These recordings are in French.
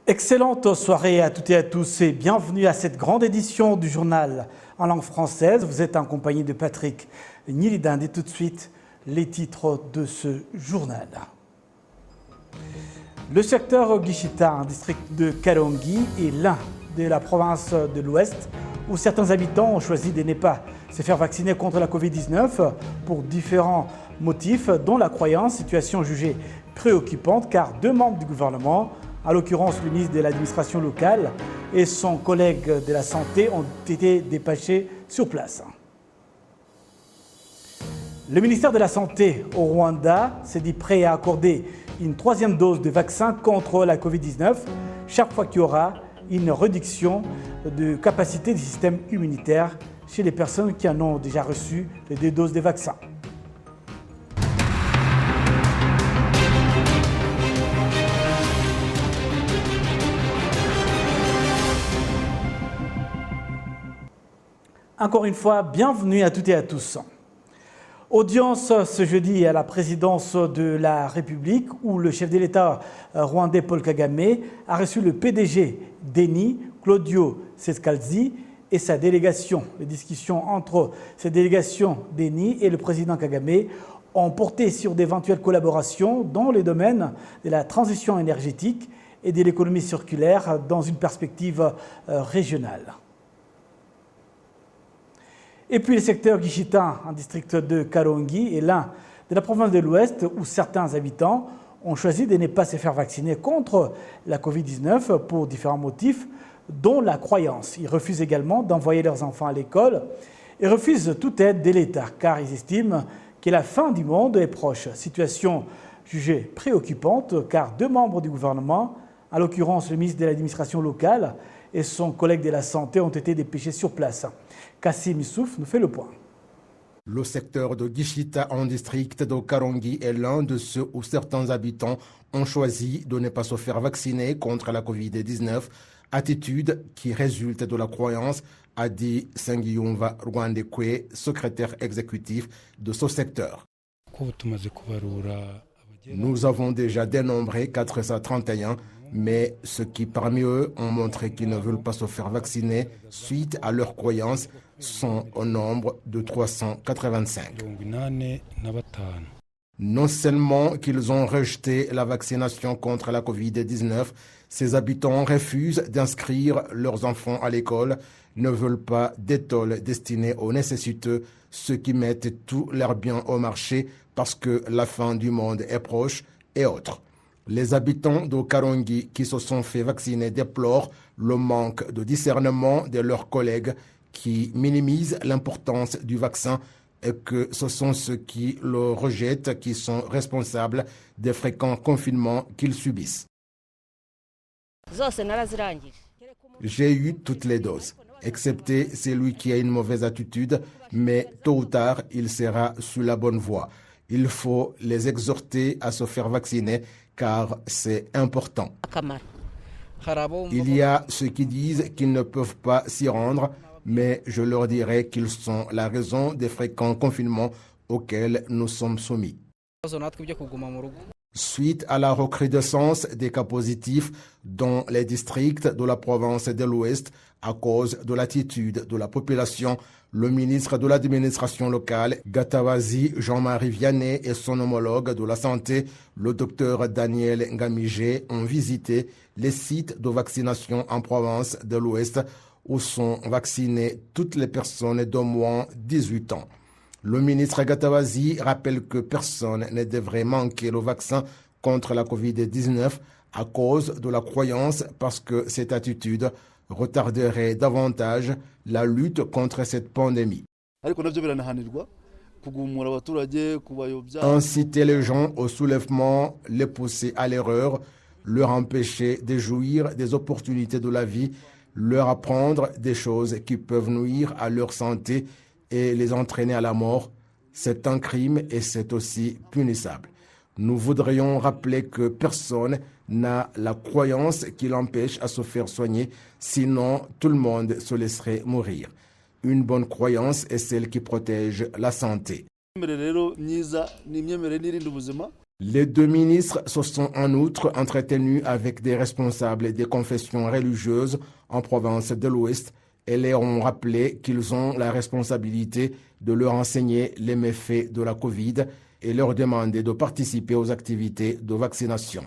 Excellente soirée à toutes et à tous et bienvenue à cette grande édition du journal en langue française. Vous êtes en compagnie de Patrick Nilidand et tout de suite les titres de ce journal. Le secteur Gishita, un district de Karongi, est l'un de la province de l'Ouest où certains habitants ont choisi de ne pas se faire vacciner contre la Covid-19 pour différents motifs, dont la croyance, situation jugée préoccupante car deux membres du gouvernement, en l'occurrence le ministre de l'administration locale et son collègue de la santé, ont été dépêchés sur place. Le ministère de la Santé au Rwanda s'est dit prêt à accorder une troisième dose de vaccin contre la Covid-19 chaque fois qu'il y aura une réduction de capacité du système immunitaire chez les personnes qui en ont déjà reçu les deux doses de vaccin. Encore une fois, bienvenue à toutes et à tous. Audience ce jeudi à la présidence de la République où le chef de l'État rwandais Paul Kagame a reçu le PDG d'ENI, Claudio Cescalzi, et sa délégation. Les discussions entre cette délégation d'ENI et le président Kagame ont porté sur d'éventuelles collaborations dans les domaines de la transition énergétique et de l'économie circulaire dans une perspective régionale. Et puis le secteur Gishita, un district de Karongi, est l'un de la province de l'Ouest où certains habitants ont choisi de ne pas se faire vacciner contre la Covid-19 pour différents motifs, dont la croyance. Ils refusent également d'envoyer leurs enfants à l'école et refusent toute aide de l'État car ils estiment que la fin du monde est proche. Situation jugée préoccupante car deux membres du gouvernement, en l'occurrence le ministre de l'administration locale et son collègue de la santé, ont été dépêchés sur place. Kassim Issouf nous fait le point. Le secteur de Gishita en district de Karongi est l'un de ceux où certains habitants ont choisi de ne pas se faire vacciner contre la Covid-19, attitude qui résulte de la croyance, a dit Sengiyumva Rwandekwe, secrétaire exécutif de ce secteur. Nous avons déjà dénombré 431, mais ceux qui parmi eux ont montré qu'ils ne veulent pas se faire vacciner suite à leurs croyances sont au nombre de 385. Non seulement qu'ils ont rejeté la vaccination contre la Covid-19, ces habitants refusent d'inscrire leurs enfants à l'école, ne veulent pas d'école destinée aux nécessiteux, ceux qui mettent tous leurs biens au marché parce que la fin du monde est proche et autres. Les habitants de Karongi qui se sont fait vacciner déplorent le manque de discernement de leurs collègues qui minimisent l'importance du vaccin et que ce sont ceux qui le rejettent qui sont responsables des fréquents confinements qu'ils subissent. J'ai eu toutes les doses, excepté celui qui a une mauvaise attitude, mais tôt ou tard, il sera sur la bonne voie. Il faut les exhorter à se faire vacciner car c'est important. Il y a ceux qui disent qu'ils ne peuvent pas s'y rendre, mais je leur dirai qu'ils sont la raison des fréquents confinements auxquels nous sommes soumis. Suite à la recrudescence des cas positifs dans les districts de la province de l'Ouest à cause de l'attitude de la population, le ministre de l'administration locale, Gatabazi Jean-Marie Vianney, et son homologue de la santé, le docteur Daniel Ngamije, ont visité les sites de vaccination en province de l'Ouest où sont vaccinées toutes les personnes d'au moins 18 ans. Le ministre Gatabazi rappelle que personne ne devrait manquer le vaccin contre la Covid-19 à cause de la croyance parce que cette attitude retarderait davantage la lutte contre cette pandémie. Inciter les gens au soulèvement, les pousser à l'erreur, leur empêcher de jouir des opportunités de la vie, leur apprendre des choses qui peuvent nuire à leur santé et les entraîner à la mort, c'est un crime et c'est aussi punissable. Nous voudrions rappeler que personne n'a la croyance qui l'empêche à se faire soigner, sinon tout le monde se laisserait mourir. Une bonne croyance est celle qui protège la santé. Les deux ministres se sont en outre entretenus avec des responsables des confessions religieuses en province de l'Ouest et leur ont rappelé qu'ils ont la responsabilité de leur enseigner les méfaits de la Covid et leur demander de participer aux activités de vaccination.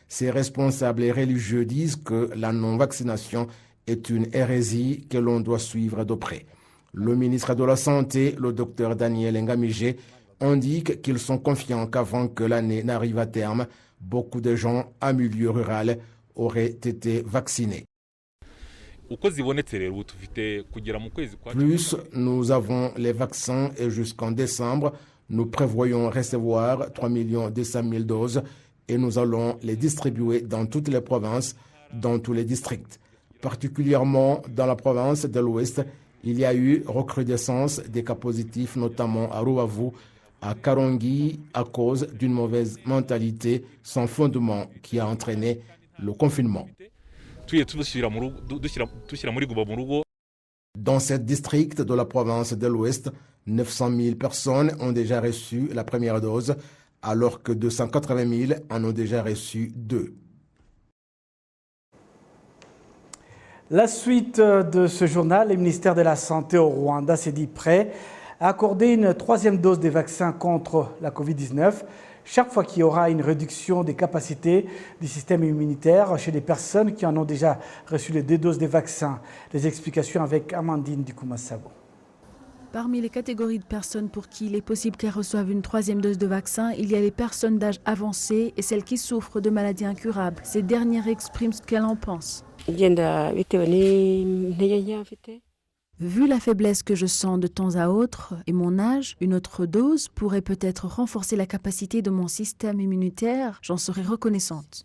Ces responsables religieux disent que la non-vaccination est une hérésie que l'on doit suivre de près. Le ministre de la Santé, le docteur Daniel Ngamije, indique qu'ils sont confiants qu'avant que l'année n'arrive à terme, beaucoup de gens en milieu rural auraient été vaccinés. Plus nous avons les vaccins et jusqu'en décembre, nous prévoyons recevoir 3 200 000 doses et nous allons les distribuer dans toutes les provinces, dans tous les districts. Particulièrement dans la province de l'Ouest, il y a eu recrudescence des cas positifs, notamment à Ruavu, à Karongi, à cause d'une mauvaise mentalité sans fondement qui a entraîné le confinement. Dans ce district de la province de l'Ouest, 900 000 personnes ont déjà reçu la première dose, alors que 280 000 en ont déjà reçu 2. La suite de ce journal, le ministère de la Santé au Rwanda s'est dit prêt à accorder une troisième dose des vaccins contre la Covid-19 chaque fois qu'il y aura une réduction des capacités du système immunitaire chez les personnes qui en ont déjà reçu les 2 doses des vaccins. Les explications avec Amandine Dikouma-Sabo. Parmi les catégories de personnes pour qui il est possible qu'elles reçoivent une troisième dose de vaccin, il y a les personnes d'âge avancé et celles qui souffrent de maladies incurables. Ces dernières expriment ce qu'elles en pensent. Vu la faiblesse que je sens de temps à autre et mon âge, une autre dose pourrait peut-être renforcer la capacité de mon système immunitaire. J'en serais reconnaissante.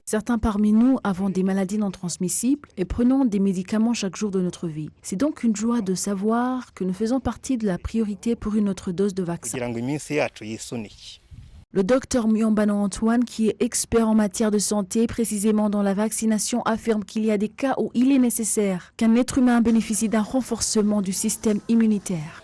Certains parmi nous avons des maladies non transmissibles et prenons des médicaments chaque jour de notre vie. C'est donc une joie de savoir que nous faisons partie de la priorité pour une autre dose de vaccin. Le docteur Muyambano Antoine, qui est expert en matière de santé, précisément dans la vaccination, affirme qu'il y a des cas où il est nécessaire qu'un être humain bénéficie d'un renforcement du système immunitaire.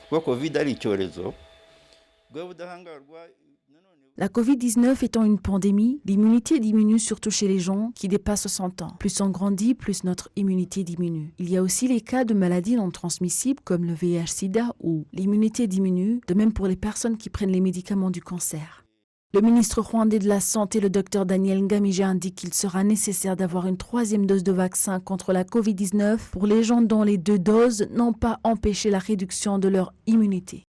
La Covid-19 étant une pandémie, l'immunité diminue surtout chez les gens qui dépassent 60 ans. Plus on grandit, plus notre immunité diminue. Il y a aussi les cas de maladies non transmissibles comme le VIH-Sida où l'immunité diminue, de même pour les personnes qui prennent les médicaments du cancer. Le ministre rwandais de la Santé, le docteur Daniel Ngamije, indique qu'il sera nécessaire d'avoir une troisième dose de vaccin contre la Covid-19 pour les gens dont les 2 doses n'ont pas empêché la réduction de leur immunité.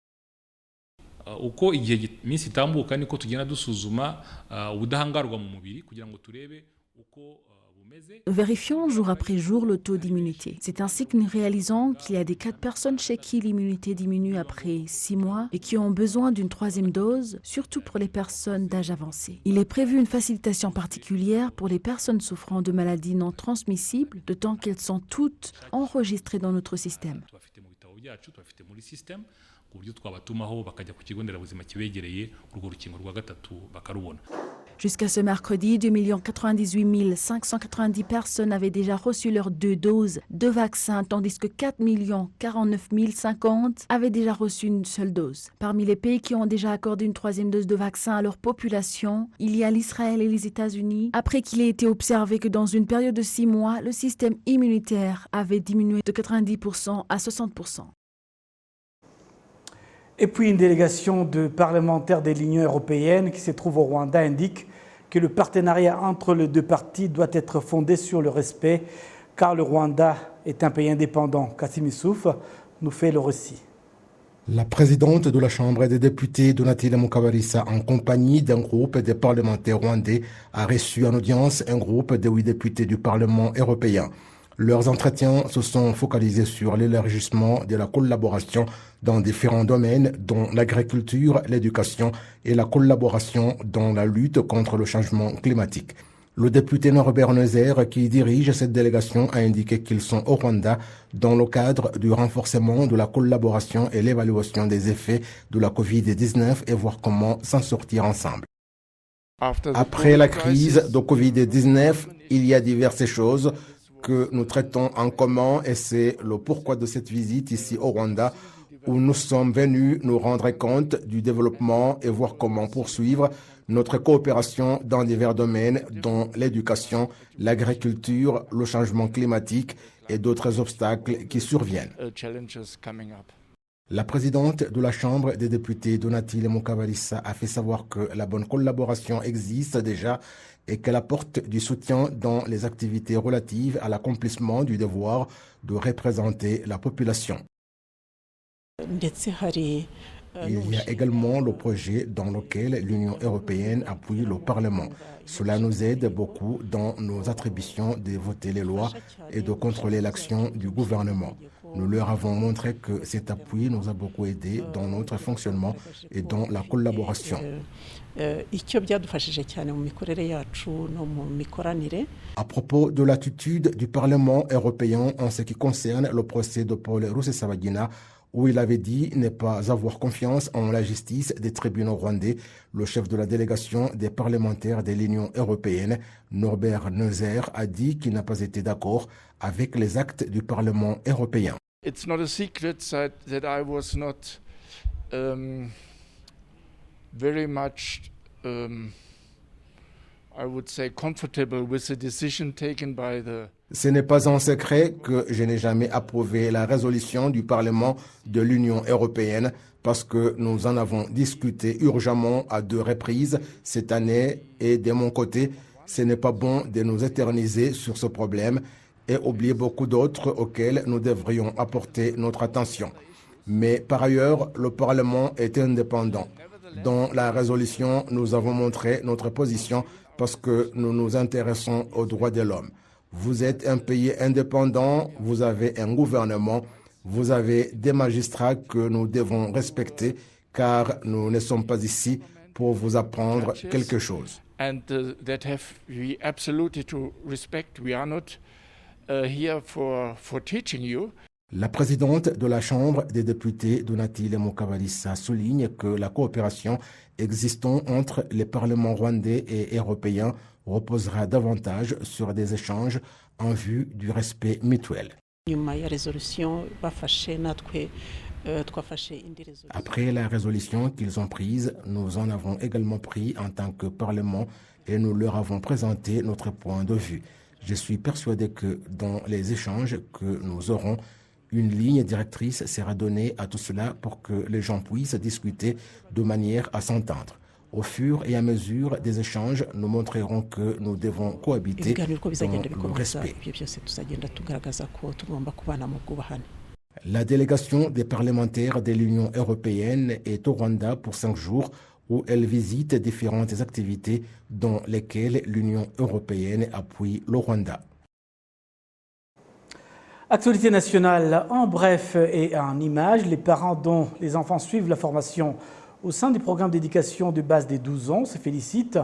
Nous vérifions jour après jour le taux d'immunité. C'est ainsi que nous réalisons qu'il y a des cas de personnes chez qui l'immunité diminue après 6 mois et qui ont besoin d'une troisième dose, surtout pour les personnes d'âge avancé. Il est prévu une facilitation particulière pour les personnes souffrant de maladies non transmissibles, d'autant qu'elles sont toutes enregistrées dans notre système. Jusqu'à ce mercredi, 2 98 590 personnes avaient déjà reçu leurs 2 doses de vaccin, tandis que 4 49 050 avaient déjà reçu une seule dose. Parmi les pays qui ont déjà accordé une troisième dose de vaccin à leur population, il y a l'Israël et les États-Unis, après qu'il ait été observé que dans une période de 6 mois, le système immunitaire avait diminué de 90% à 60%. Et puis une délégation de parlementaires de l'Union européenne qui se trouve au Rwanda indique que le partenariat entre les 2 parties doit être fondé sur le respect, car le Rwanda est un pays indépendant. Kassim Issouf nous fait le récit. La présidente de la Chambre des députés, Donatille Mukabalisa, en compagnie d'un groupe de parlementaires rwandais, a reçu en audience un groupe de 8 députés du Parlement européen. Leurs entretiens se sont focalisés sur l'élargissement de la collaboration dans différents domaines, dont l'agriculture, l'éducation et la collaboration dans la lutte contre le changement climatique. Le député Norbert Neuser, qui dirige cette délégation, a indiqué qu'ils sont au Rwanda dans le cadre du renforcement de la collaboration et l'évaluation des effets de la Covid-19 et voir comment s'en sortir ensemble. Après la crise de Covid-19, il y a diverses choses que nous traitons en commun et c'est le pourquoi de cette visite ici au Rwanda où nous sommes venus nous rendre compte du développement et voir comment poursuivre notre coopération dans divers domaines, dont l'éducation, l'agriculture, le changement climatique et d'autres obstacles qui surviennent. La présidente de la Chambre des députés, Donatille Mukabalisa, a fait savoir que la bonne collaboration existe déjà et qu'elle apporte du soutien dans les activités relatives à l'accomplissement du devoir de représenter la population. Il y a également le projet dans lequel l'Union européenne appuie le Parlement. Cela nous aide beaucoup dans nos attributions de voter les lois et de contrôler l'action du gouvernement. Nous leur avons montré que cet appui nous a beaucoup aidé dans notre fonctionnement et dans la collaboration. À propos de l'attitude du Parlement européen en ce qui concerne le procès de Paul Rusesabagina, où il avait dit ne pas avoir confiance en la justice des tribunaux rwandais, le chef de la délégation des parlementaires de l'Union européenne, Norbert Neuser, a dit qu'il n'a pas été d'accord avec les actes du Parlement européen. It's not a secret that I was not very much, I would say, comfortable with the decision taken by the... Ce n'est pas un secret que je n'ai jamais approuvé la résolution du Parlement de l'Union européenne parce que nous en avons discuté urgemment à 2 reprises cette année et de mon côté, ce n'est pas bon de nous éterniser sur ce problème et oublier beaucoup d'autres auxquels nous devrions apporter notre attention. Mais par ailleurs, le Parlement est indépendant. Dans la résolution, nous avons montré notre position parce que nous nous intéressons aux droits de l'homme. Vous êtes un pays indépendant, vous avez un gouvernement, vous avez des magistrats que nous devons respecter car nous ne sommes pas ici pour vous apprendre quelque chose. And that we absolutely to respect. We are not here for teaching you. La présidente de la Chambre des députés, Donatille Mukabalisa, souligne que la coopération existant entre les parlements rwandais et européens reposera davantage sur des échanges en vue du respect mutuel. Après la résolution qu'ils ont prise, nous en avons également pris en tant que Parlement et nous leur avons présenté notre point de vue. Je suis persuadé que dans les échanges que nous aurons, une ligne directrice sera donnée à tout cela pour que les gens puissent discuter de manière à s'entendre. Au fur et à mesure des échanges, nous montrerons que nous devons cohabiter dans le respect. La délégation des parlementaires de l'Union européenne est au Rwanda pour 5 jours où elle visite différentes activités dans lesquelles l'Union européenne appuie le Rwanda. Actualité nationale, en bref et en images, les parents dont les enfants suivent la formation au sein du programme d'éducation de base des 12 ans se félicitent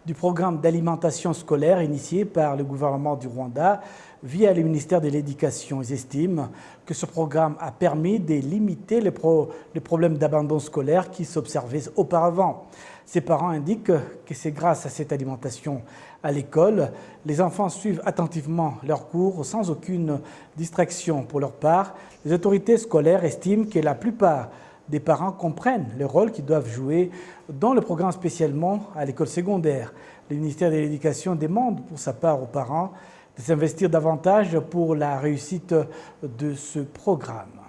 du programme d'alimentation scolaire initié par le gouvernement du Rwanda via le ministère de l'Éducation. Ils estiment que ce programme a permis de limiter les problèmes d'abandon scolaire qui s'observaient auparavant. Ces parents indiquent que c'est grâce à cette alimentation à l'école, les enfants suivent attentivement leurs cours sans aucune distraction. Pour leur part, les autorités scolaires estiment que la plupart des parents comprennent le rôle qu'ils doivent jouer dans le programme, spécialement à l'école secondaire. Le ministère de l'Éducation demande pour sa part aux parents de s'investir davantage pour la réussite de ce programme.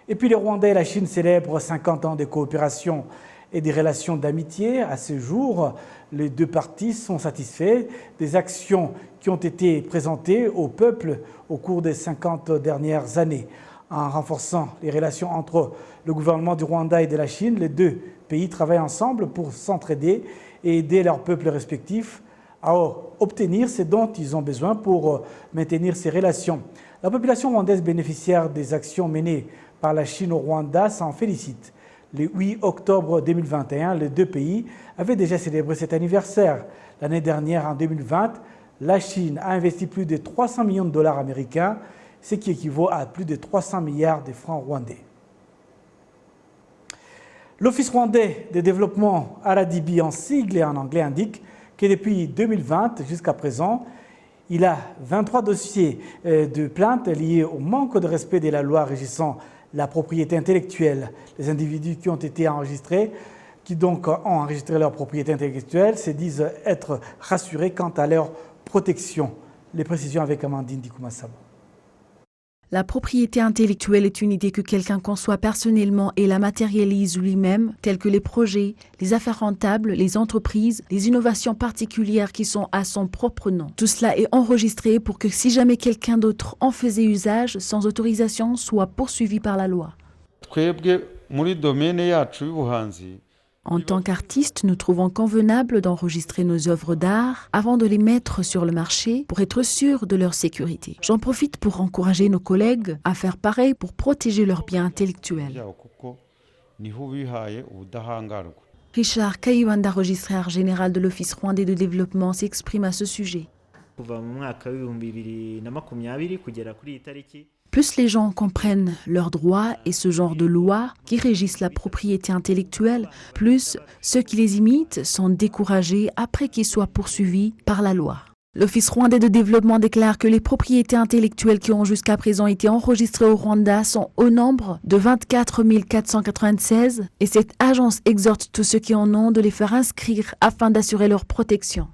Et puis le Rwanda et la Chine célèbrent 50 ans de coopération et des relations d'amitié. À ce jour, les 2 parties sont satisfaits des actions qui ont été présentées au peuple au cours des 50 dernières années. En renforçant les relations entre le gouvernement du Rwanda et de la Chine, les 2 pays travaillent ensemble pour s'entraider et aider leurs peuples respectifs à obtenir ce dont ils ont besoin pour maintenir ces relations. La population rwandaise bénéficiaire des actions menées par la Chine au Rwanda s'en félicite. Le 8 octobre 2021, les 2 pays avaient déjà célébré cet anniversaire. L'année dernière, en 2020, la Chine a investi plus de 300 millions de dollars américains, ce qui équivaut à plus de 300 milliards de francs rwandais. L'Office rwandais de développement RDB en sigle et en anglais indique que depuis 2020 jusqu'à présent, il a 23 dossiers de plaintes liés au manque de respect de la loi régissant la propriété intellectuelle. Les individus qui ont été enregistrés, qui donc ont enregistré leur propriété intellectuelle, se disent être rassurés quant à leur protection. Les précisions avec Amandine Dikoumassabo. La propriété intellectuelle est une idée que quelqu'un conçoit personnellement et la matérialise lui-même, tels que les projets, les affaires rentables, les entreprises, les innovations particulières qui sont à son propre nom. Tout cela est enregistré pour que si jamais quelqu'un d'autre en faisait usage sans autorisation, soit poursuivi par la loi. En tant qu'artistes, nous trouvons convenable d'enregistrer nos œuvres d'art avant de les mettre sur le marché pour être sûrs de leur sécurité. J'en profite pour encourager nos collègues à faire pareil pour protéger leurs biens intellectuels. Richard Kayibanda, registraire général de l'Office rwandais de développement, s'exprime à ce sujet. Plus les gens comprennent leurs droits et ce genre de lois qui régissent la propriété intellectuelle, plus ceux qui les imitent sont découragés après qu'ils soient poursuivis par la loi. L'Office rwandais de développement déclare que les propriétés intellectuelles qui ont jusqu'à présent été enregistrées au Rwanda sont au nombre de 24 496 et cette agence exhorte tous ceux qui en ont de les faire inscrire afin d'assurer leur protection.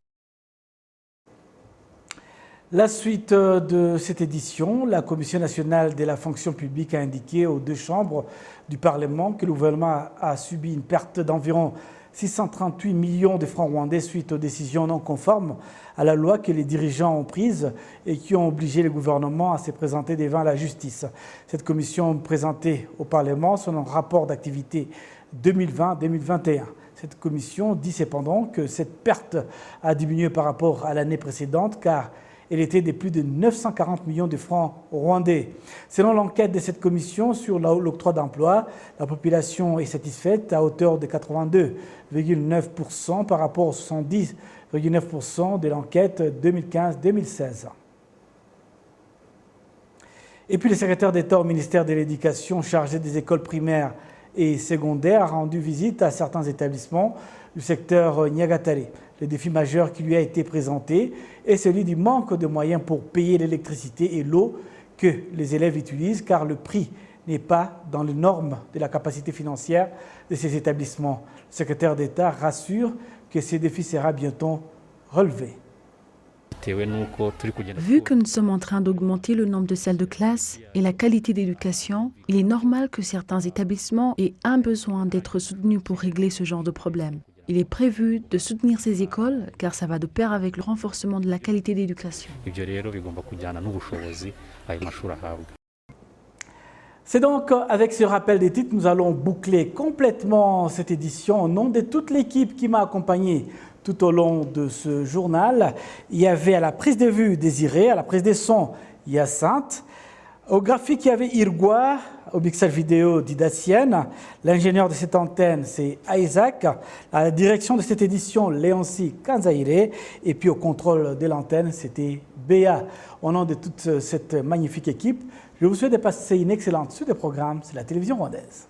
La suite de cette édition, la Commission nationale de la fonction publique a indiqué aux deux chambres du Parlement que le gouvernement a subi une perte d'environ 638 millions de francs rwandais suite aux décisions non conformes à la loi que les dirigeants ont prises et qui ont obligé le gouvernement à se présenter devant la justice. Cette commission présentait au Parlement son rapport d'activité 2020-2021. Cette commission dit cependant que cette perte a diminué par rapport à l'année précédente car elle était de plus de 940 millions de francs rwandais. Selon l'enquête de cette commission sur l'octroi d'emploi, la population est satisfaite à hauteur de 82,9% par rapport aux 70,9% de l'enquête 2015-2016. Et puis le secrétaire d'État au ministère de l'Éducation chargé des écoles primaires et secondaires a rendu visite à certains établissements du secteur Nyagatare. Le défi majeur qui lui a été présenté est celui du manque de moyens pour payer l'électricité et l'eau que les élèves utilisent car le prix n'est pas dans les normes de la capacité financière de ces établissements. Le secrétaire d'État rassure que ce défi sera bientôt relevé. Vu que nous sommes en train d'augmenter le nombre de salles de classe et la qualité d'éducation, il est normal que certains établissements aient un besoin d'être soutenus pour régler ce genre de problème. Il est prévu de soutenir ces écoles car ça va de pair avec le renforcement de la qualité d'éducation. C'est donc avec ce rappel des titres, nous allons boucler complètement cette édition. Au nom de toute l'équipe qui m'a accompagné tout au long de ce journal, il y avait à la prise de vue Désiré, à la prise des sons Hyacinthe, au graphique il y avait Irgwa, au mixage vidéo Didacienne, l'ingénieur de cette antenne c'est Isaac, à la direction de cette édition Léonci Kanzaire et puis au contrôle de l'antenne c'était Béa. Au nom de toute cette magnifique équipe, je vous souhaite de passer une excellente suite de programmes sur la télévision rwandaise.